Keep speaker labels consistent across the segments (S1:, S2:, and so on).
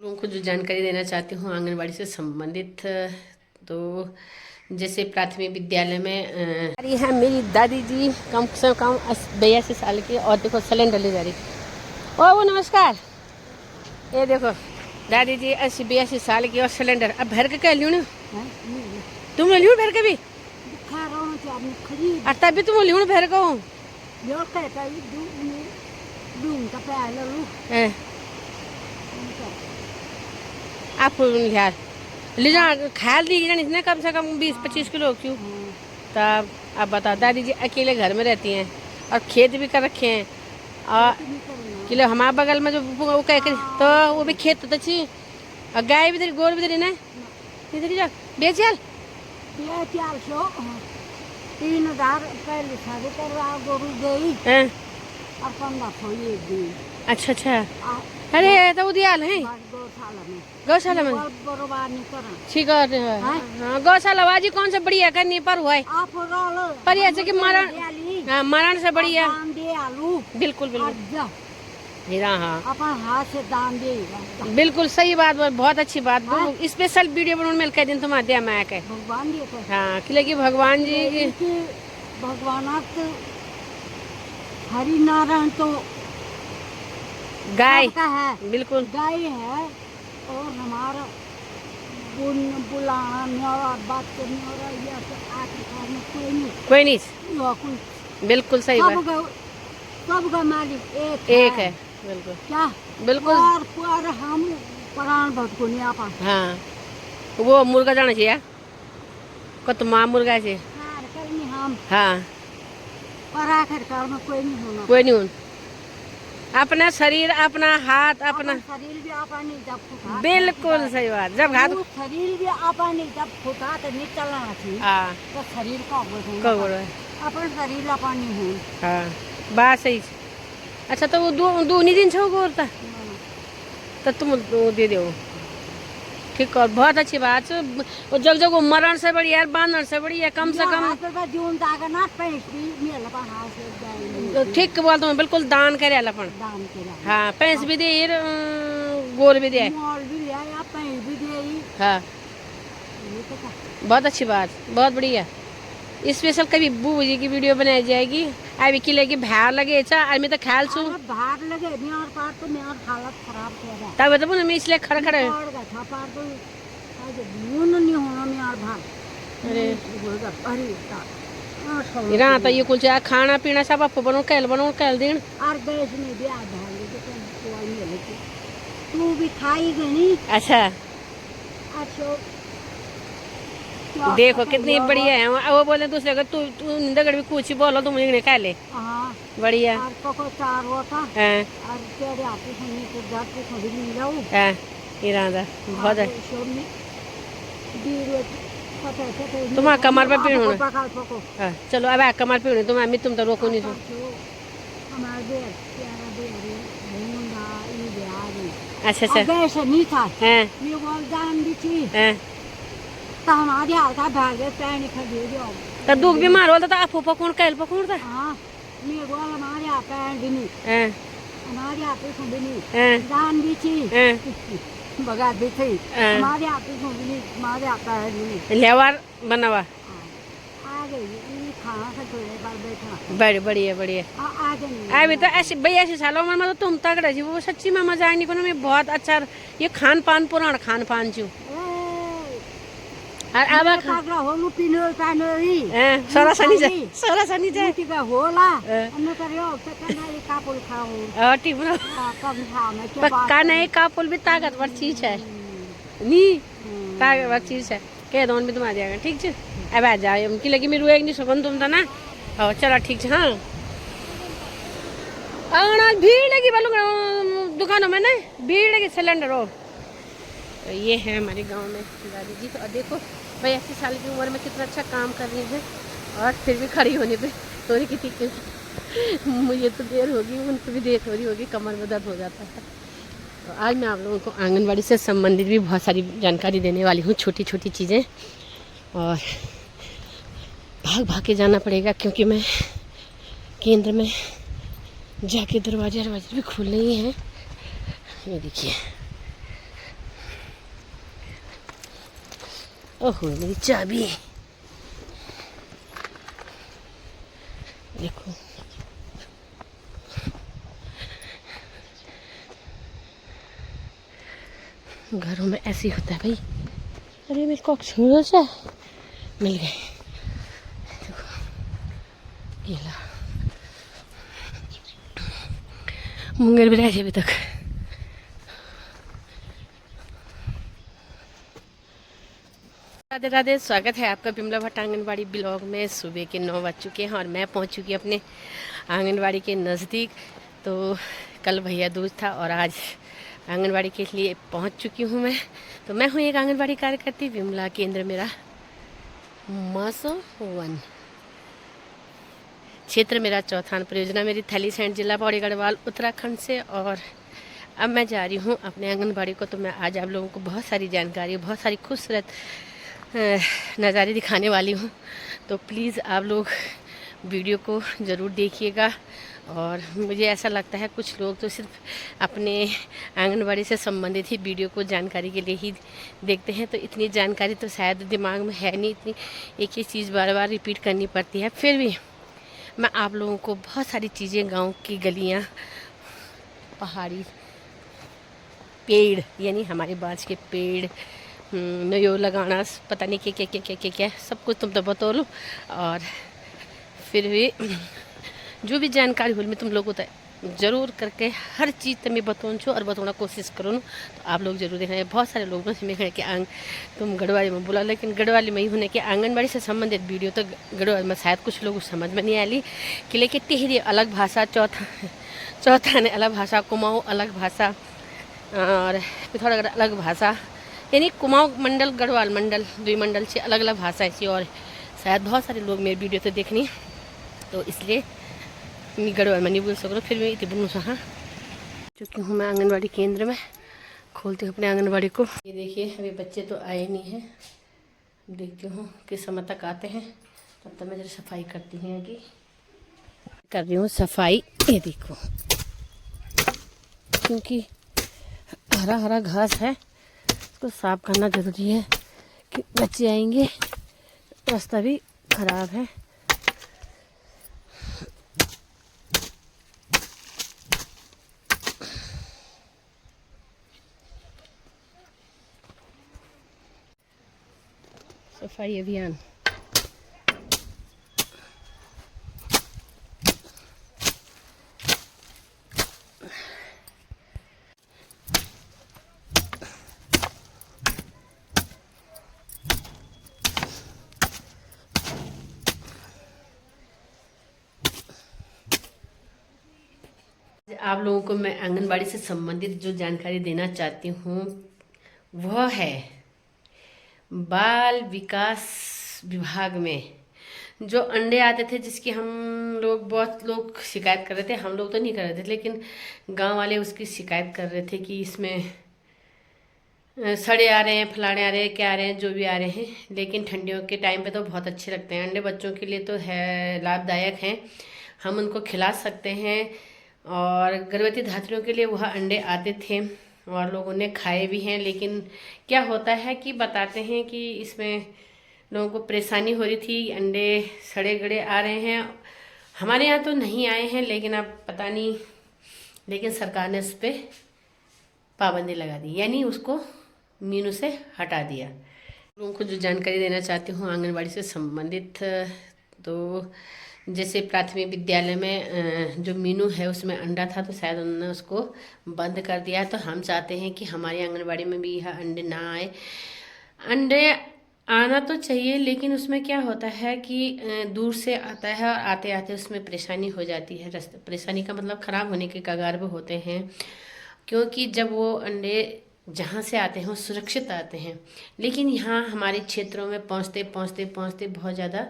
S1: लोगों को जो जानकारी देना चाहती हूँ आंगनबाड़ी से संबंधित। तो जैसे प्राथमिक विद्यालय में ये है मेरी दादी जी, कम से कम 82 साल की, और देखो सिलेंडर ले जा रही। ओ वो नमस्कार। ये देखो दादी जी 80-82 साल की और सिलेंडर अब भर के कह लियो ना। तुम लियो भर के भी और तभी तुम लियो भर को आप यार ले जा ख्याल दी जानी कम से कम 20-25 किलो क्यों। तब अब बताओ दादी जी अकेले घर में रहती हैं और खेत भी कर रखे हैं और किलो हमारे बगल में जो वो कह तो वो भी खेत तो अच्छी और गाय भी तेरी गोर भी तेरी ना इधर जा बेच चल
S2: 3000 पहले सारे करवा गोरू गई और 1500 दी।
S1: अच्छा अच्छा। अरे तो उदियाल है गौशाला में
S2: बरोबर नहीं करा
S1: ठीक है। हाँ गौशाला बाजी कौन सा बढ़िया करनी पर हुआ है पर ऐसे कि मरण, हाँ मरण से बढ़िया बिल्कुल बिल्कुल हीरा। हाँ
S2: अपन हाथ से दान दे
S1: बिल्कुल सही बात, बहुत अच्छी बात। स्पेशल वीडियो बनाने में कह दिन तुम आद्या मैं के
S2: भगवान जी को
S1: हाँ कि भगवान जी
S2: भगवान हरि नारायण तो
S1: गाय
S2: का है
S1: बिल्कुल
S2: गाय है और हमारा बुलाना न्योरा बात करने और ये आके
S1: कोई नहीं बिल्कुल सही बात।
S2: सबका मालिक
S1: एक है बिल्कुल
S2: क्या
S1: बिल्कुल
S2: पर हम प्राण भक्त को नहीं आपा।
S1: हाँ वो मुर्गा जाना चाहिए कत माँ मुर्गा से
S2: हम
S1: हाँ
S2: पर आखिरकार में कोई नहीं होना
S1: कोई नहीं अपना शरीर अपना हाथ अपना
S2: शरीर भी आपा नहीं जब फुटा
S1: बिल्कुल सही बात जब हाथ
S2: शरीर भी आपा नहीं जब फुटा तो नहीं चलना चाहिए।
S1: हाँ
S2: तो शरीर का अपन शरीर आपा नहीं हो।
S1: हाँ बात सही। अच्छा तो वो दो नहीं दिन छो गोरता तो तुम दे दो ठीक और बहुत अच्छी बात। वो जग जग मरण से बढ़िया यार बांधने से बढ़िया कम से कम ठीक बोल तुम बिल्कुल दान करे अपन हाँ पैंस भी दे गोर भी दे हाँ बहुत अच्छी बात बहुत बढ़िया। स्पेशल कभी बू जी की वीडियो बनाई जाएगी अभी किले की भार लगे मैं तो ख्याल छू
S2: भार लगे और पार तो मेरा हालत खराब हो
S1: तब तो मैं इसलिए खड़ा खड़ा अरे इरा तो ये कुछ खाना पीना सब आप बनो कैल दिन
S2: और गैस में भी आधा तू भी खाई गई।
S1: अच्छा देखो कितनी बढ़िया है वो बोले दूसरे को तू निंदगढ़ भी कुछ ही बोलो तुम इन्हें खा ले बढ़िया
S2: चार होता
S1: बहुत है तुम्हारा कमर पे पीड़ू चलो अब कमर पीड़ू तुम तो रोको नहीं सो अच्छा अच्छा
S2: नहीं था हमारी हालत भाग पैनी खड़ी
S1: तो दुख बीमार हो तो आप पकड़ कैल पकड़ था
S2: हमारे यहाँ पैन भी नहीं हमारे यहाँ पे भी नहीं दान भी थी बगा भी थी हमारे यहाँ पे भी नहीं हमारे यहाँ पैन भी नहीं
S1: लेवार बनावा
S2: आ गई खाना से थोड़े बार बैठा
S1: बड़ी बढ़िया बढ़िया अभी तो ऐसी 82 सालों में मतलब तुम तगड़ा जी वो सच्ची में मजा आने को ना मैं बहुत अच्छा ये खान पान पुराना खान पान चू और अब
S2: कागरा होलु पिनो पानोरी
S1: सोरा सनी जा
S2: टिका होला अन्य करियो कना एक कापुल खाओ
S1: ठीक बनो
S2: कब खाओ मैं क्या
S1: पक्का नहीं कापुल भी ताकतवर चीज है नी ताकतवर चीज है के दोन भी तुम आ जाएगा ठीक है। अब आ जाओ उनकी लगी मेरू एक नहीं सुगन तुम था ना और चलो ठीक है। हाँ और भीड़ लगी बालू दुकानों में ना भीड़ लगी सिलेंडर हो तो ये है हमारे गांव में दादी जी। तो देखो 82 साल की उम्र में कितना अच्छा काम कर रही है और फिर भी खड़ी होने पे थोड़ी कितनी मुझे तो देर होगी उनको भी देर हो रही होगी कमर में दर्द हो जाता है। तो आज मैं आप लोगों को आंगनबाड़ी से संबंधित भी बहुत सारी जानकारी देने वाली हूँ छोटी छोटी चीज़ें और भाग भाग के जाना पड़ेगा क्योंकि मैं केंद्र में जाके दरवाजे भी खोलने ही हैं। ये देखिए ओहो मेरी चाबी, देखो घरों में ऐसे ही होता है भाई। अरे मेरे को छोड़ो सा मिल गए, देखो ये ला मुंगेर भी रह अभी तक। राधे राधे, स्वागत है आपका बिमला भट्ट आंगनबाड़ी ब्लॉग में। सुबह के 9 बज चुके हैं और मैं पहुंच चुकी अपने आंगनबाड़ी के नज़दीक। तो कल भैया दूज था और आज आंगनबाड़ी के लिए पहुंच चुकी हूं मैं। तो मैं हूं एक आंगनबाड़ी कार्यकर्ती, विमला केंद्र मेरा मासो 1 क्षेत्र मेरा चौथान, परियोजना मेरी थैलीसैंड, जिला पौड़ी गढ़वाल, उत्तराखंड से। और अब मैं जा रही हूँ अपने आंगनबाड़ी को। तो मैं आज आप लोगों को बहुत सारी जानकारी, बहुत सारी खूबसूरत नज़ारे दिखाने वाली हूँ। तो प्लीज़ आप लोग वीडियो को ज़रूर देखिएगा। और मुझे ऐसा लगता है कुछ लोग तो सिर्फ अपने आंगनबाड़ी से संबंधित ही वीडियो को जानकारी के लिए ही देखते हैं। तो इतनी जानकारी तो शायद दिमाग में है नहीं, इतनी एक ही चीज़ बार बार रिपीट करनी पड़ती है। फिर भी मैं आप लोगों को बहुत सारी चीज़ें, गांव की गलियां, पहाड़ी, पेड़ यानी हमारे बाँस के पेड़, नयो लगाना, पता नहीं क्या क्या क्या क्या क्या सब कुछ तुम तो बता लो। और फिर भी जो भी जानकारी हो मैं तुम लोगों को जरूर करके हर चीज़ तुम्हें बताऊँ छो और बताना कोशिश करूँ। तो आप लोग जरूर देखना है। बहुत सारे लोग में कि तुम गढ़वाली में बोला, लेकिन गढ़वाली में ही होने के आंगनबाड़ी से संबंधित वीडियो तो गढ़वाली में शायद कुछ लोग समझ में नहीं आई कि, लेकिन टिहरी अलग भाषा, चौथा ने अलग भाषा, कुमाऊँ अलग भाषा और पिथौरागढ़ अलग भाषा, यानी कुमाऊँ मंडल गढ़वाल मंडल 2 मंडल से अलग अलग भाषा ऐसी। और शायद बहुत सारे लोग मेरी वीडियो तो देखनी, तो इसलिए गढ़वाल में नहीं बोल सकूँ। फिर मैं इतनी बोलूँ हाँ चुकी हूँ मैं आंगनबाड़ी केंद्र में। खोलती हूँ अपने आंगनबाड़ी को। ये देखिए अभी बच्चे तो आए नहीं हैं, देखती हूँ किस समय तक आते हैं। तब तक मैं जरा सफाई करती हूँ कि कर रही हूँ सफाई। ये देखो क्योंकि हरा हरा घास है, इसको साफ करना ज़रूरी है कि बच्चे आएंगे। रास्ता भी खराब है। सफाई अभियान आप लोगों को मैं आंगनबाड़ी से संबंधित जो जानकारी देना चाहती हूँ वह है बाल विकास विभाग में जो अंडे आते थे, जिसकी हम लोग बहुत लोग शिकायत कर रहे थे। हम लोग तो नहीं कर रहे थे, लेकिन गांव वाले उसकी शिकायत कर रहे थे कि इसमें सड़े आ रहे हैं, फलाने आ रहे हैं, क्या आ रहे हैं, जो भी आ रहे हैं। लेकिन ठंडियों के टाइम पे तो बहुत अच्छे लगते हैं अंडे। बच्चों के लिए तो है लाभदायक हैं, हम उनको खिला सकते हैं। और गर्भवती धात्रियों के लिए वह अंडे आते थे और लोगों ने खाए भी हैं। लेकिन क्या होता है कि बताते हैं कि इसमें लोगों को परेशानी हो रही थी, अंडे सड़े गड़े आ रहे हैं। हमारे यहाँ तो नहीं आए हैं, लेकिन अब पता नहीं, लेकिन सरकार ने उस पर पाबंदी लगा दी, यानी उसको मीनू से हटा दिया। लोगों को जो जानकारी देना चाहती हूँ आंगनबाड़ी से संबंधित, तो जैसे प्राथमिक विद्यालय में जो मीनू है उसमें अंडा था, तो शायद उन्होंने उसको बंद कर दिया है। तो हम चाहते हैं कि हमारी आंगनबाड़ी में भी यह अंडे ना आए। अंडे आना तो चाहिए, लेकिन उसमें क्या होता है कि दूर से आता है और आते आते उसमें परेशानी हो जाती है। रास्ते परेशानी का मतलब ख़राब होने के कगार पे होते हैं, क्योंकि जब वो अंडे जहाँ से आते हैं वो सुरक्षित आते हैं। लेकिन यहाँ हमारे क्षेत्रों में पहुँचते पहुँचते पहुँचते बहुत ज़्यादा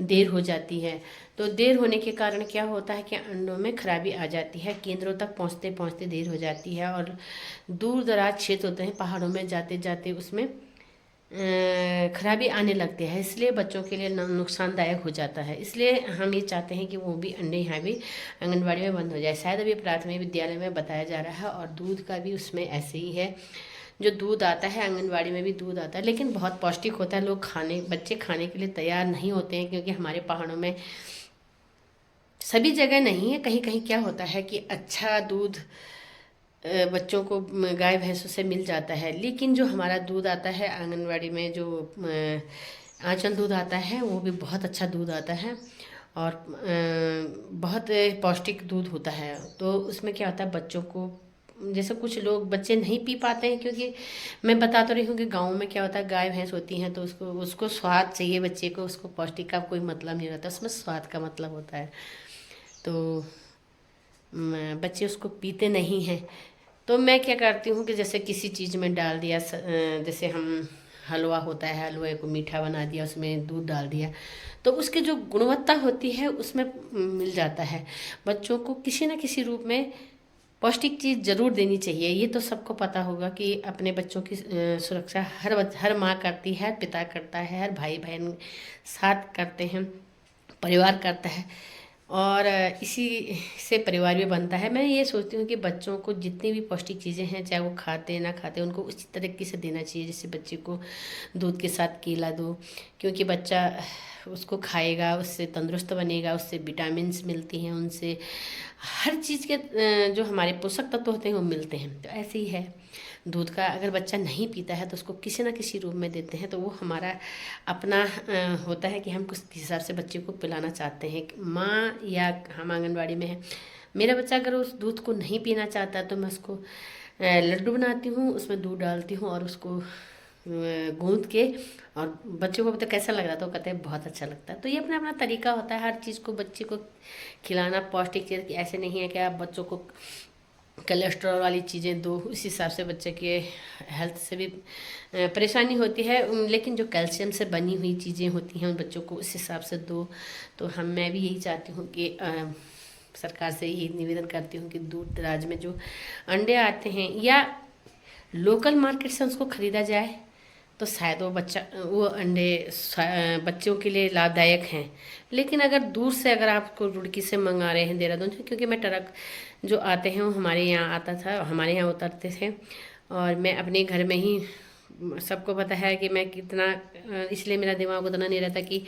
S1: देर हो जाती है। तो देर होने के कारण क्या होता है कि अंडों में खराबी आ जाती है, केंद्रों तक पहुँचते पहुँचते देर हो जाती है। और दूर दराज क्षेत्र होते हैं, पहाड़ों में जाते जाते उसमें खराबी आने लगती है, इसलिए बच्चों के लिए नुकसानदायक हो जाता है। इसलिए हम ये चाहते हैं कि वो भी अंडे यहाँ भी आंगनबाड़ी में बंद हो जाए। शायद अभी प्राथमिक विद्यालय में बताया जा रहा है और दूध का भी उसमें ऐसे ही है। जो दूध आता है आंगनवाड़ी में भी दूध आता है, लेकिन बहुत पौष्टिक होता है। बच्चे खाने के लिए तैयार नहीं होते हैं, क्योंकि हमारे पहाड़ों में सभी जगह नहीं है, कहीं कहीं क्या होता है कि अच्छा दूध बच्चों को गाय भैंसों से मिल जाता है। लेकिन जो हमारा दूध आता है आंगनवाड़ी में, जो आंचल दूध आता है, वो भी बहुत अच्छा दूध आता है और बहुत पौष्टिक दूध होता है। तो उसमें क्या होता है, बच्चों को, जैसे कुछ लोग बच्चे नहीं पी पाते हैं, क्योंकि मैं बता तो रही हूँ कि गाँव में क्या होता है, गाय भैंस होती हैं तो उसको स्वाद चाहिए बच्चे को, उसको पौष्टिक का कोई मतलब नहीं रहता, उसमें स्वाद का मतलब होता है। तो बच्चे उसको पीते नहीं हैं। तो मैं क्या करती हूँ कि जैसे किसी चीज़ में डाल दिया, जैसे हम हलवा होता है, हलवे को मीठा बना दिया, उसमें दूध डाल दिया, तो उसकी जो गुणवत्ता होती है उसमें मिल जाता है। बच्चों को किसी न किसी रूप में पौष्टिक चीज़ ज़रूर देनी चाहिए। ये तो सबको पता होगा कि अपने बच्चों की सुरक्षा हर माँ करती है, हर पिता करता है, हर भाई बहन साथ करते हैं, परिवार करता है, और इसी से परिवार भी बनता है। मैं ये सोचती हूँ कि बच्चों को जितनी भी पौष्टिक चीज़ें हैं, चाहे वो खाते ना खाते, उनको उसी तरीके से देना चाहिए। जैसे बच्चे को दूध के साथ केला दो, क्योंकि बच्चा उसको खाएगा, उससे तंदुरुस्त बनेगा, उससे विटामिन्स मिलती हैं, उनसे हर चीज़ के जो हमारे पोषक तत्व होते हैं वो मिलते हैं। तो ऐसे ही है, दूध का अगर बच्चा नहीं पीता है तो उसको किसी ना किसी रूप में देते हैं, तो वो हमारा अपना होता है कि हम किस हिसाब से बच्चे को पिलाना चाहते हैं। माँ या हम आंगनवाड़ी में है, मेरा बच्चा अगर उस दूध को नहीं पीना चाहता तो मैं उसको लड्डू बनाती हूँ, उसमें दूध डालती हूँ और उसको गूंद के, और बच्चों को पता कैसा लग रहा था, वो कहते हैं बहुत अच्छा लगता है। तो ये अपना अपना तरीका होता है हर चीज़ को बच्चे को खिलाना, पौष्टिक चीज़। ऐसे नहीं है कि आप बच्चों को कोलेस्ट्रॉल वाली चीज़ें दो, उस हिसाब से बच्चे के हेल्थ से भी परेशानी होती है। लेकिन जो कैल्शियम से बनी हुई चीज़ें होती हैं उन बच्चों को उस हिसाब से दो। तो मैं भी यही चाहती हूँ कि सरकार से यही निवेदन करती हूँ कि दूर दराज में जो अंडे आते हैं या लोकल मार्केट से उसको ख़रीदा जाए, तो शायद वो अंडे बच्चों के लिए लाभदायक हैं। लेकिन अगर दूर से, अगर आपको रुड़की से मंगा रहे हैं, देहरादून से, क्योंकि मैं ट्रक जो आते हैं वो हमारे यहाँ आता था, हमारे यहाँ उतरते थे, और मैं अपने घर में ही, सबको पता है कि मैं कितना, इसलिए मेरा दिमाग उतना नहीं रहता कि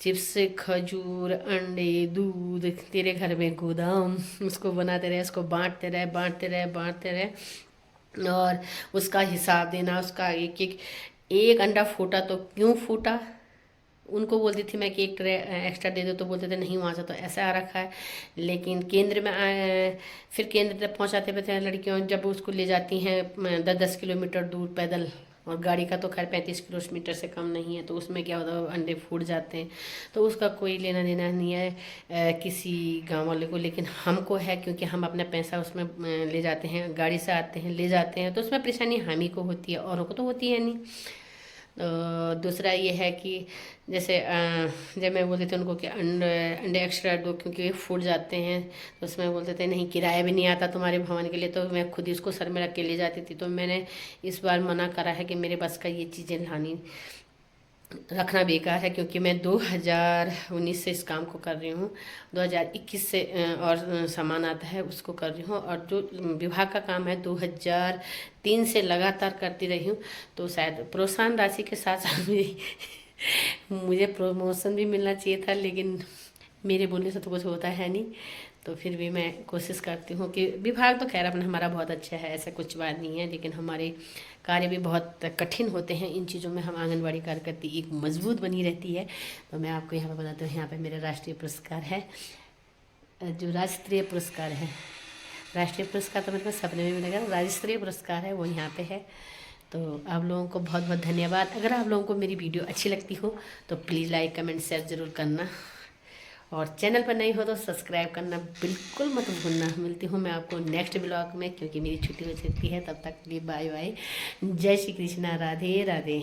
S1: चिप्स, खजूर, अंडे, दूध तेरे घर में गोदाम, उसको बनाते रहे, उसको बांटते रहे और उसका हिसाब देना, उसका एक अंडा फूटा तो क्यों फूटा। उनको बोलती थी मैं कि एक ट्रे एक्स्ट्रा दे दो, तो बोलते थे नहीं, वहाँ से तो ऐसा आ रखा है। लेकिन केंद्र में फिर केंद्र तक पहुँचाते थे लड़कियों, जब उसको ले जाती हैं 10-10 किलोमीटर दूर पैदल, और गाड़ी का तो खैर 35 किलोमीटर से कम नहीं है, तो उसमें क्या होता है, अंडे फूट जाते हैं। तो उसका कोई लेना देना नहीं है किसी गांव वाले को, लेकिन हमको है, क्योंकि हम अपना पैसा उसमें ले जाते हैं, गाड़ी से आते हैं, ले जाते हैं, तो उसमें परेशानी हम ही को होती है, औरों को तो होती है नहीं। दूसरा ये है कि जैसे जब मैं बोलती थी उनको कि अंडे एक्स्ट्रा दो क्योंकि ये फूट जाते हैं, तो उसमें बोलते थे नहीं, किराया भी नहीं आता तुम्हारे भवन के लिए, तो मैं खुद ही उसको सर में रख के ले जाती थी। तो मैंने इस बार मना करा है कि मेरे बस का ये चीज़ें रखना बेकार है, क्योंकि मैं 2019 से इस काम को कर रही हूँ, 2021 से और सामान आता है उसको कर रही हूँ, और जो विभाग का काम है 2003 से लगातार करती रही हूँ। तो शायद प्रोत्साहन राशि के साथ साथ मुझे प्रमोशन भी मिलना चाहिए था, लेकिन मेरे बोलने से तो कुछ होता है नहीं। तो फिर भी मैं कोशिश करती हूँ कि विभाग तो खैर अपना हमारा बहुत अच्छा है, ऐसा कुछ बात नहीं है, लेकिन हमारे कार्य भी बहुत कठिन होते हैं। इन चीज़ों में हम आंगनवाड़ी कार्यकर्ती एक मजबूत बनी रहती है। तो मैं आपको यहाँ पे बताती हूँ, यहाँ पे मेरा राष्ट्रीय पुरस्कार है, जो राज्य पुरस्कार है। राष्ट्रीय पुरस्कार तो मेरे को सपने में मिलेगा, राज्य स्तरीय पुरस्कार है वो यहाँ पे है। तो आप लोगों को बहुत बहुत धन्यवाद। अगर आप लोगों को मेरी वीडियो अच्छी लगती हो तो प्लीज़ लाइक, कमेंट, शेयर ज़रूर करना, और चैनल पर नहीं हो तो सब्सक्राइब करना बिल्कुल मत भूलना। मिलती हूँ मैं आपको नेक्स्ट ब्लॉग में, क्योंकि मेरी छुट्टी हो चुकी है। तब तक के लिए बाय बाय, जय श्री कृष्णा, राधे राधे।